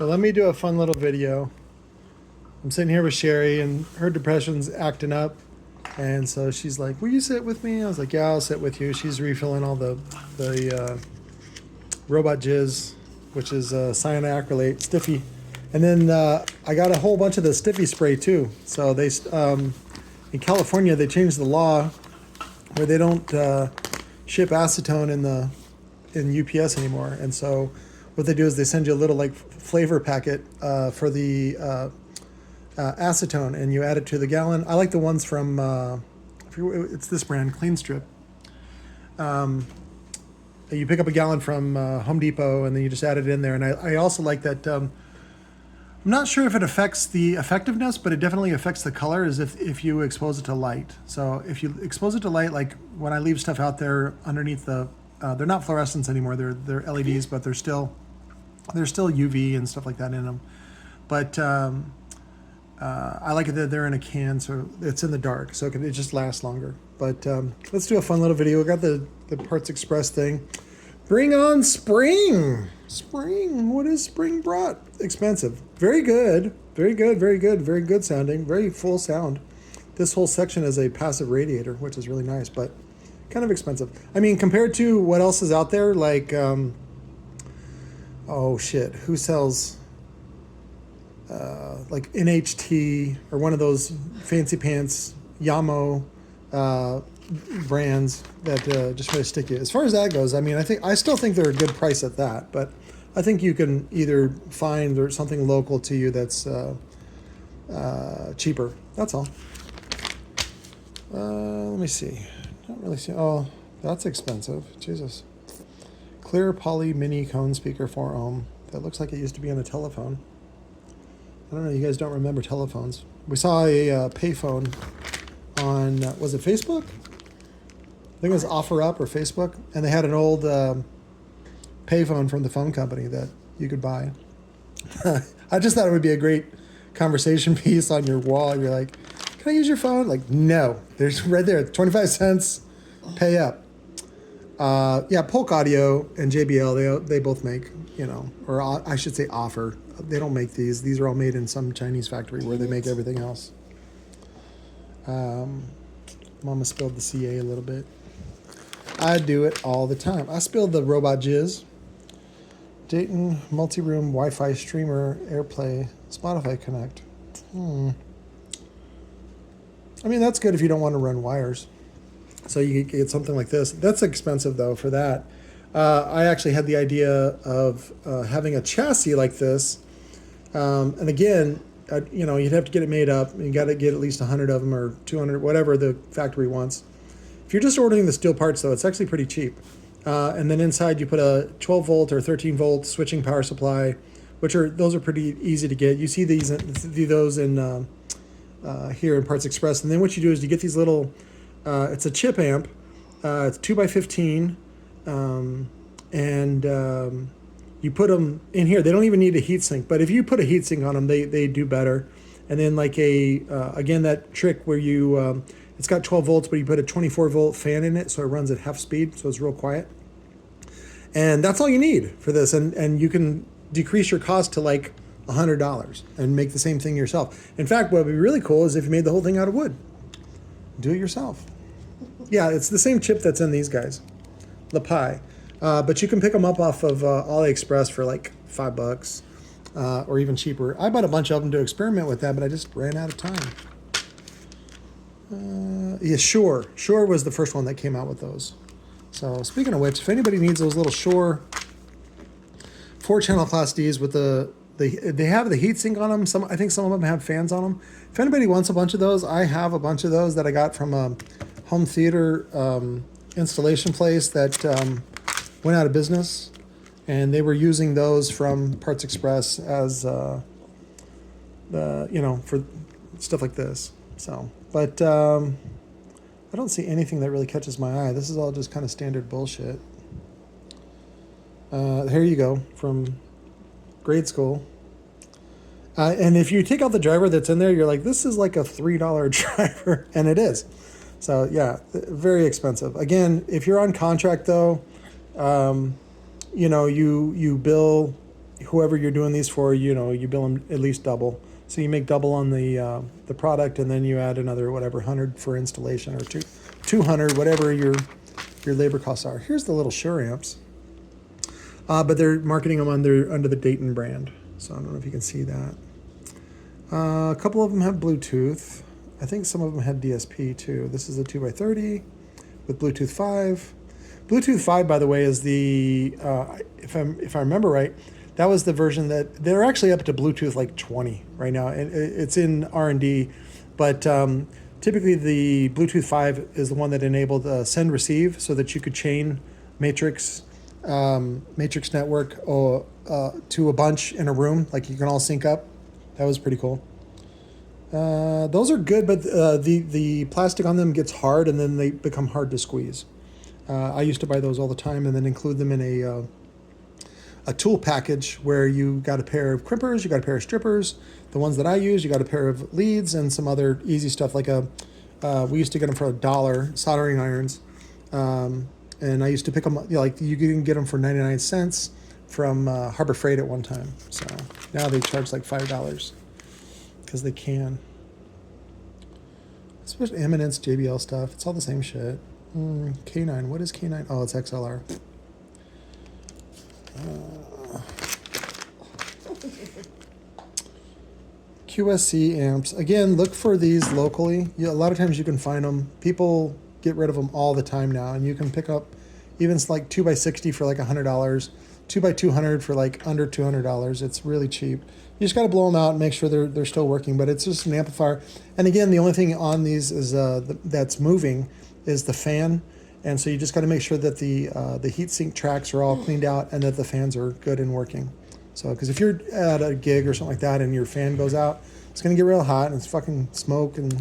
So let me do a fun little video. I'm sitting here with Sherry and her depression's acting up. And so she's like, will you sit with me? I was like, yeah, I'll sit with you. She's refilling all the robot jizz, which is Sine acrylate, stiffy. And then I got a whole bunch of the stiffy spray too. So they, in California, they changed the law where they don't ship acetone in UPS anymore. And so what they do is they send you a little like flavor packet for the acetone, and you add it to the gallon. I like the ones from it's this brand, Clean Strip. You pick up a gallon from Home Depot, and then you just add it in there. And I also like that. I'm not sure if it affects the effectiveness, but it definitely affects the color. Is if you expose it to light. So if you expose it to light, like when I leave stuff out there underneath the, they're not fluorescents anymore. They're LEDs, but there's still UV and stuff like that in them. But I like it that they're in a can, so it's in the dark, so it just lasts longer. But let's do a fun little video. We got the Parts Express thing. Bring on spring! Spring! What is spring brought? Expensive. Very good. Very good, very good, very good sounding. Very full sound. This whole section is a passive radiator, which is really nice, but kind of expensive. I mean, compared to what else is out there, like, oh shit, who sells like NHT or one of those fancy pants Yamo brands that just try to stick you. As far as that goes, I mean, I still think they're a good price at that, but I think you can either find or something local to you that's cheaper. That's all. Let me see. Don't really see. Oh, that's expensive. Jesus. Clear poly mini cone speaker 4 ohm. That looks like it used to be on a telephone. I don't know, you guys don't remember telephones. We saw a payphone on, was it Facebook? I think it was OfferUp or Facebook. And they had an old payphone from the phone company that you could buy. I just thought it would be a great conversation piece on your wall. You're like, can I use your phone? Like, no. There's right there, 25 cents, pay up. Yeah, Polk Audio and JBL, they both make, you know, or I should say offer. They don't make these. These are all made in some Chinese factory where they make everything else. Mama spilled the CA a little bit. I do it all the time. I spilled the robot jizz. Dayton multi-room Wi-Fi streamer AirPlay Spotify Connect. I mean, that's good if you don't want to run wires. So you get something like this. That's expensive though for that. I actually had the idea of having a chassis like this. And again, you know, you'd have to get it made up. You got to get at least 100 of them or 200, whatever the factory wants. If you're just ordering the steel parts though, it's actually pretty cheap. And then inside you put a 12 volt or 13 volt switching power supply, those are pretty easy to get. You see those in here in Parts Express. And then what you do is you get these little, it's a chip amp. It's 2x15. You put them in here. They don't even need a heat sink, but if you put a heat sink on them, they do better. And then like again, that trick where you, it's got 12 volts, but you put a 24 volt fan in it, so it runs at half speed, so it's real quiet. And that's all you need for this. And you can decrease your cost to like $100 and make the same thing yourself. In fact, what would be really cool is if you made the whole thing out of wood. Do it yourself. Yeah, it's the same chip that's in these guys, the Pi. But you can pick them up off of AliExpress for like $5 or even cheaper. I bought a bunch of them to experiment with that, but I just ran out of time. Yeah, Shure. Shure was the first one that came out with those. So speaking of which, if anybody needs those little Shure 4-channel Class Ds with they have the heatsink on them. I think some of them have fans on them. If anybody wants a bunch of those, I have a bunch of those that I got from a home theater installation place that went out of business, and they were using those from Parts Express as you know, for stuff like this. So, but I don't see anything that really catches my eye. This is all just kind of standard bullshit. Here you go, from grade school. And if you take out the driver that's in there, you're like, this is like a $3 driver, and it is. So yeah, very expensive. Again, if you're on contract though, you know, you bill whoever you're doing these for, you bill them at least double. So you make double on the product, and then you add another whatever 100 for installation, or 200, whatever your labor costs are. Here's the little Shure amps, but they're marketing them under the Dayton brand. So I don't know if you can see that. A couple of them have Bluetooth. I think some of them had DSP too. This is a 2x30 with Bluetooth 5. Bluetooth 5, by the way, is the if I remember right, that was the version that they're actually up to Bluetooth like 20 right now, and it's in R&D. But typically, the Bluetooth 5 is the one that enabled send receive, so that you could chain matrix network to a bunch in a room, like you can all sync up. That was pretty cool. Those are good, but the plastic on them gets hard, and then they become hard to squeeze. I used to buy those all the time, and then include them in a tool package where you got a pair of crimpers, you got a pair of strippers. The ones that I use, you got a pair of leads and some other easy stuff like we used to get them for $1, soldering irons. And I used to pick them up, like you can get them for 99 cents from Harbor Freight at one time. So now they charge like $5 because they can. Especially Eminence, JBL stuff. It's all the same shit. K9, what is K9? Oh, it's XLR. QSC amps. Again, look for these locally. A lot of times you can find them. People get rid of them all the time now, and you can pick up even like 2x60 for like $100, 2x200 for like under $200. It's really cheap. You just got to blow them out and make sure they're still working, but it's just an amplifier. And again, the only thing on these is that's moving is the fan. And so you just got to make sure that the heatsink tracks are all cleaned out and that the fans are good and working. So, because if you're at a gig or something like that and your fan goes out, it's going to get real hot and it's fucking smoke, and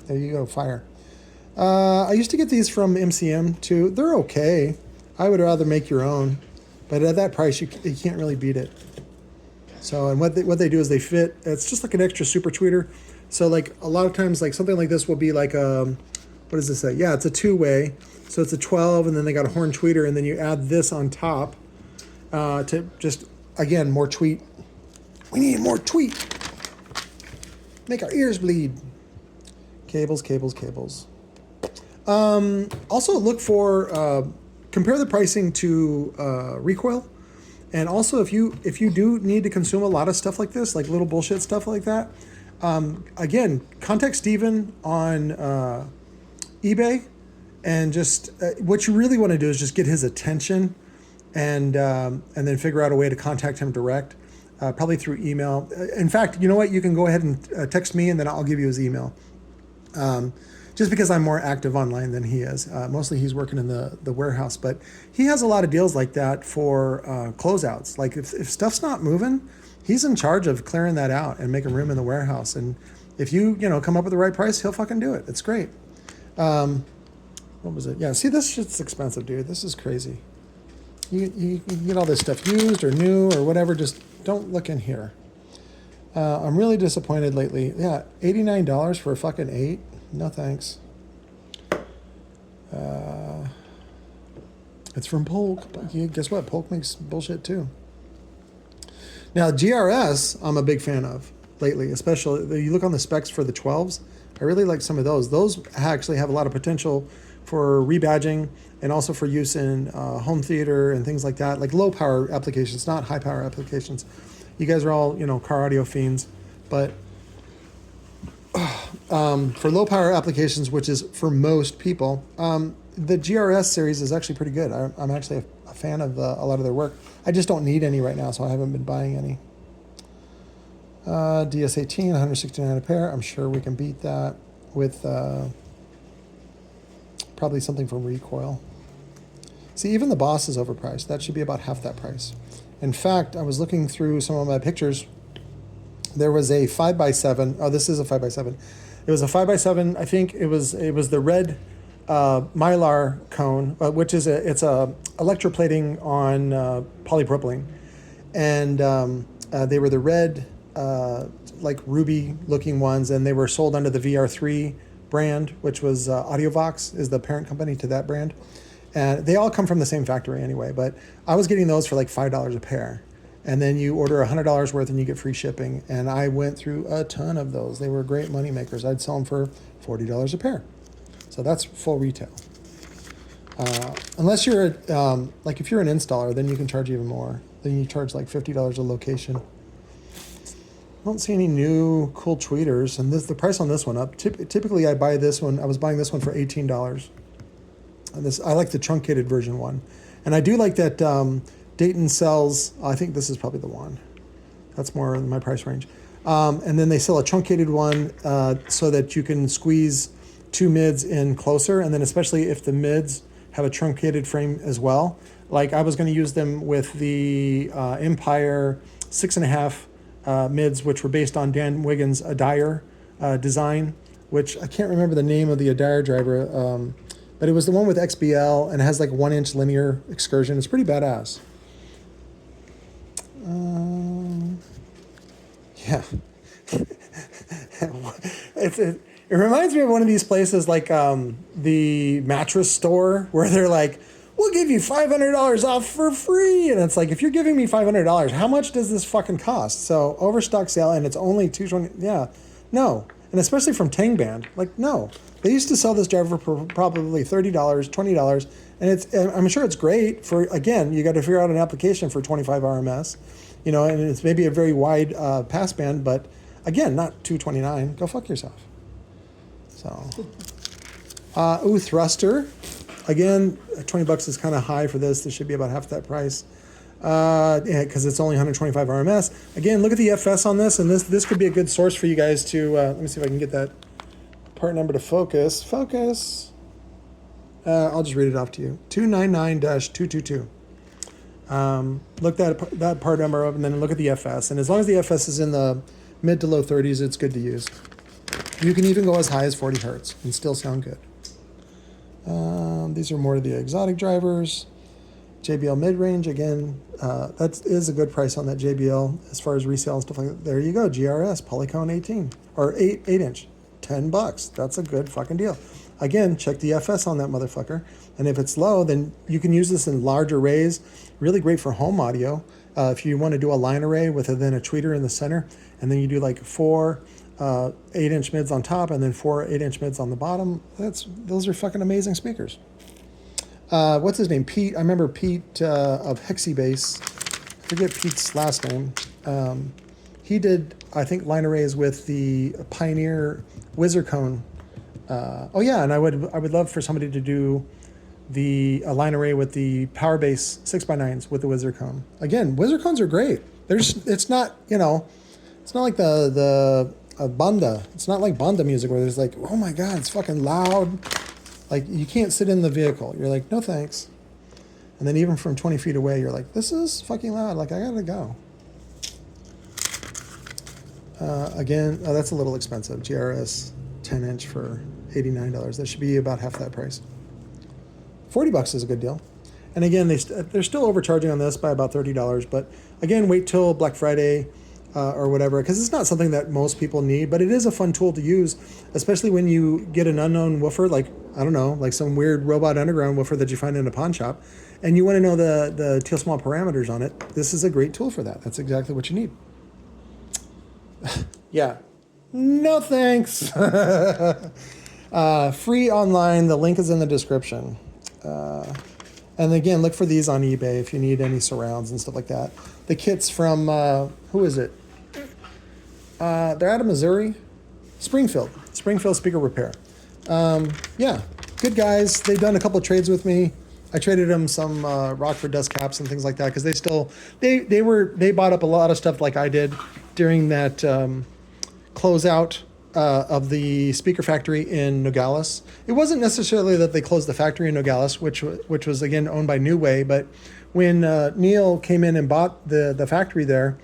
there you go, fire. I used to get these from MCM too. They're okay. I would rather make your own, but at that price, you can't really beat it. So, and what they do is they fit. It's just like an extra super tweeter. So, like a lot of times, like something like this will be like what does this say? Yeah, it's a two-way. So it's a 12, and then they got a horn tweeter, and then you add this on top to just, again, more tweet. We need more tweet. Make our ears bleed. Cables, cables, cables. Also look for, compare the pricing to Recoil. And also if you do need to consume a lot of stuff like this, like little bullshit stuff like that, again, contact Steven on eBay. And just what you really want to do is just get his attention, and then figure out a way to contact him direct, probably through email. In fact, you know what? You can go ahead and text me, and then I'll give you his email. Just because I'm more active online than he is. Mostly he's working in the warehouse, but he has a lot of deals like that for closeouts. Like if stuff's not moving, he's in charge of clearing that out and making room in the warehouse. And if you come up with the right price, he'll fucking do it. It's great. What was it? Yeah, see, this shit's expensive, dude. This is crazy. You can get all this stuff used or new or whatever. Just don't look in here. I'm really disappointed lately. Yeah, $89 for a fucking 8? No thanks. It's from Polk. But guess what? Polk makes bullshit too. Now, GRS, I'm a big fan of lately, especially. You look on the specs for the 12s. I really like some of those. Those actually have a lot of potential for rebadging and also for use in home theater and things like that, like low power applications, not high power applications. You guys are all, car audio fiends, but for low power applications, which is for most people, the GRS series is actually pretty good. I'm actually a fan of a lot of their work. I just don't need any right now, so I haven't been buying any. DS18, 169 a pair. I'm sure we can beat that with probably something from Recoil. See, even the Boss is overpriced. That should be about half that price. In fact, I was looking through some of my pictures. There was a 5x7. Oh, this is a 5x7. It was a 5x7. I think it was the red Mylar cone, which is it's a electroplating on polypropylene, and they were the red like ruby looking ones, and they were sold under the VR3 brand, which was Audiovox is the parent company to that brand. And they all come from the same factory anyway, but I was getting those for like $5 a pair. and then you order $100 worth and you get free shipping. And I went through a ton of those. They were great money makers. I'd sell them for $40 a pair. So that's full retail. Unless you're like if you're an installer, then you can charge even more. Then you charge like $50 a location. I don't see any new cool tweeters, and the price on this one up. Typically, I buy this one. I was buying this one for $18. And I like the truncated version one, and I do like that Dayton sells. I think this is probably the one. That's more in my price range. And then they sell a truncated one so that you can squeeze two mids in closer, and then especially if the mids have a truncated frame as well. Like I was going to use them with the Empire 6.5 mids, which were based on Dan Wiggins' Adair design, which I can't remember the name of the Adair driver, but it was the one with XBL and it has like 1-inch linear excursion. It's pretty badass. Yeah. It reminds me of one of these places like the mattress store where they're like, we'll give you $500 off for free. And it's like, if you're giving me $500, how much does this fucking cost? So overstock sale and it's only $220. Yeah, no. And especially from Tang Band, like, no. They used to sell this driver for probably $30, $20. And I'm sure it's great for, again, you got to figure out an application for 25 RMS, you know, and it's maybe a very wide pass band, but again, not $229. Go fuck yourself. So, thruster. Again, $20 is kind of high for this. This should be about half that price. Yeah, because it's only 125 RMS. Again, look at the FS on this, and this could be a good source for you guys to. Let me see if I can get that part number to focus. Focus. I'll just read it off to you. 299-222. Look that part number up, and then look at the FS. And as long as the FS is in the mid to low 30s, it's good to use. You can even go as high as 40 hertz and still sound good. These are more of the exotic drivers. JBL mid-range, again, that is a good price on that JBL as far as resale and stuff like that. There you go, GRS, Polycone 18, or 8-inch, $10. That's a good fucking deal. Again, check the FS on that motherfucker. And if it's low, then you can use this in large arrays. Really great for home audio. If you want to do a line array with then a tweeter in the center, and then you do like 4 8-inch mids on top and then 4 8-inch mids on the bottom. Those are fucking amazing speakers. What's his name? Pete. I remember Pete of Hexibase. I forget Pete's last name. He did, I think, line arrays with the Pioneer Wizardcone. Oh yeah, and I would love for somebody to do a line array with the Powerbase 6x9s with the Wizardcone. Again, Wizardcones are great. It's not, you know, it's not like the banda. It's not like banda music where there's like, oh my god, it's fucking loud. Like you can't sit in the vehicle. You're like, no thanks. And then even from 20 feet away, you're like, this is fucking loud. Like I gotta go. Again, that's a little expensive. GRS 10-inch for $89. That should be about half that price. $40 is a good deal. And again, they're still overcharging on this by about $30. But again, wait till Black Friday. Or whatever, because it's not something that most people need, but it is a fun tool to use, especially when you get an unknown woofer, like, I don't know, like some weird Robot Underground woofer that you find in a pawn shop, and you want to know the teal small parameters on it. This is a great tool for that. That's exactly what you need. Yeah. No thanks. Free online. The link is in the description. And again, look for these on eBay if you need any surrounds and stuff like that. The kit's from, who is it? They're out of Missouri. Springfield Speaker Repair. Yeah, good guys. They've done a couple of trades with me. I traded them some Rockford dust caps and things like that because they bought up a lot of stuff like I did during that closeout of the speaker factory in Nogales. It wasn't necessarily that they closed the factory in Nogales, which was again owned by New Way, but when Neil came in and bought the factory there,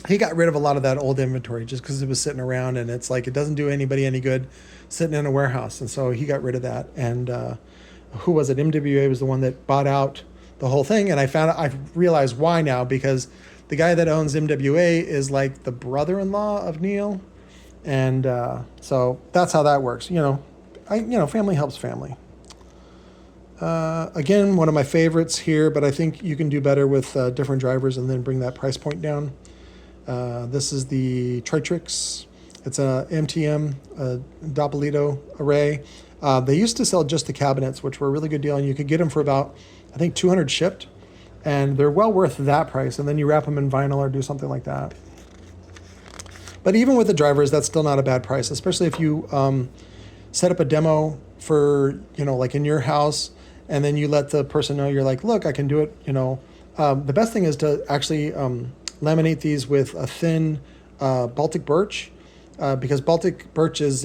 he got rid of a lot of that old inventory just because it was sitting around, and it's like it doesn't do anybody any good sitting in a warehouse, and so he got rid of that. And who was it? MWA was the one that bought out the whole thing, and I realized why now, because the guy that owns MWA is like the brother-in-law of Neil, and so that's how that works. Family helps family. Again, one of my favorites here, but I think you can do better with different drivers and then bring that price point down. This is the Tritrix. It's a MTM, Doppelito array. They used to sell just the cabinets, which were a really good deal, and you could get them for about, I think, 200 shipped, and they're well worth that price, and then you wrap them in vinyl or do something like that. But even with the drivers, that's still not a bad price, especially if you set up a demo for, like in your house, and then you let the person know, you're like, look, I can do it, The best thing is to actually laminate these with a thin Baltic birch, because Baltic birch is,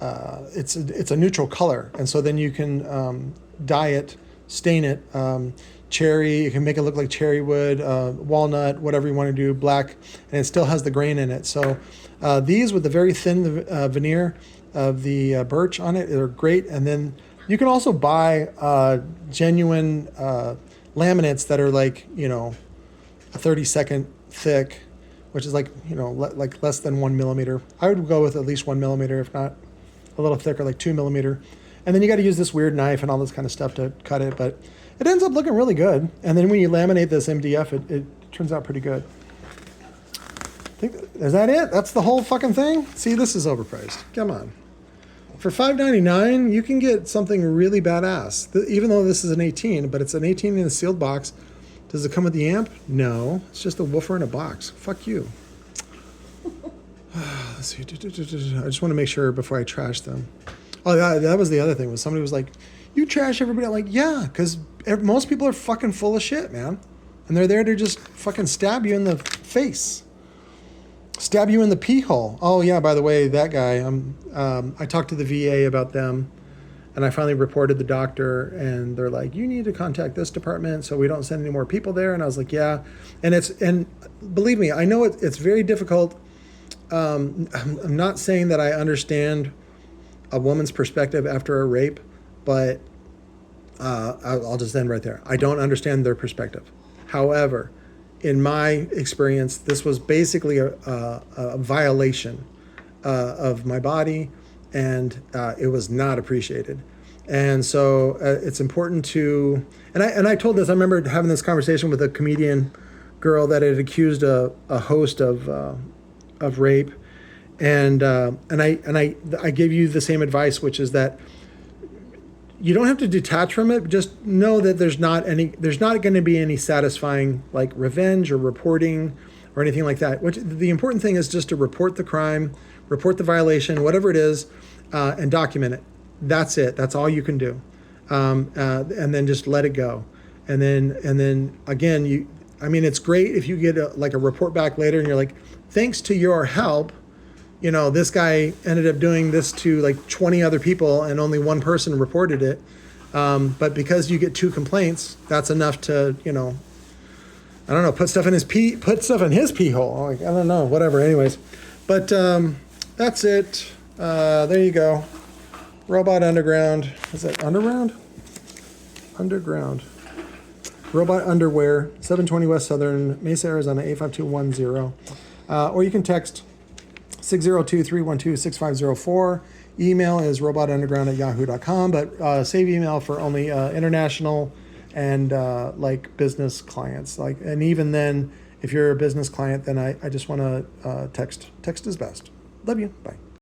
it's a neutral color, and so then you can dye it, stain it, cherry, you can make it look like cherry wood, walnut, whatever you want to do, black, and it still has the grain in it. So these with the very thin veneer of the birch on it are great. And then you can also buy genuine laminates that are like, a 32nd thick, which is like, like less than 1 millimeter. I would go with at least 1 millimeter, if not a little thicker, like 2 millimeter. And then you got to use this weird knife and all this kind of stuff to cut it, but it ends up looking really good. And then when you laminate this MDF, it turns out pretty good. Is that it? That's the whole fucking thing? See, this is overpriced. Come on. For $5.99, you can get something really badass. Even though this is an 18, but it's an 18 in a sealed box. Does it come with the amp? No. It's just a woofer in a box. Fuck you. Let's see. I just want to make sure before I trash them. Oh, that was the other thing. Was somebody was like, you trash everybody. I'm like, yeah, because most people are fucking full of shit, man. And they're there to just fucking stab you in the face. Stab you in the pee hole. Oh, yeah, by the way, that guy, I talked to the VA about them, and I finally reported the doctor, and they're like, you need to contact this department so we don't send any more people there. And I was like, yeah. And believe me, I know it's very difficult. I'm not saying that I understand a woman's perspective after a rape, but I'll just end right there. I don't understand their perspective. However, in my experience, this was basically a violation of my body, and it was not appreciated. And so it's important to, and I told this, I remember having this conversation with a comedian girl that had accused a host of rape. And I give you the same advice, which is that you don't have to detach from it. Just know that there's not going to be any satisfying like revenge or reporting or anything like that. Which the important thing is just to report the crime, report the violation, whatever it is, and document it. That's it. That's all you can do, and then just let it go. And then again, it's great if you get a report back later and you're like, thanks to your help, this guy ended up doing this to like 20 other people and only one person reported it. But because you get 2 complaints, that's enough to, I don't know, put stuff in his pee hole. Like, I don't know, whatever. Anyways, but that's it. There you go. Robot Underground. Is that Underground? Underground. Robot Underwear, 720 West Southern, Mesa, Arizona, 85210. Or you can text 602-312-6504. Email is robotunderground@yahoo.com, but save email for only international and business clients. And even then, if you're a business client, then I just want to text. Text is best. Love you. Bye.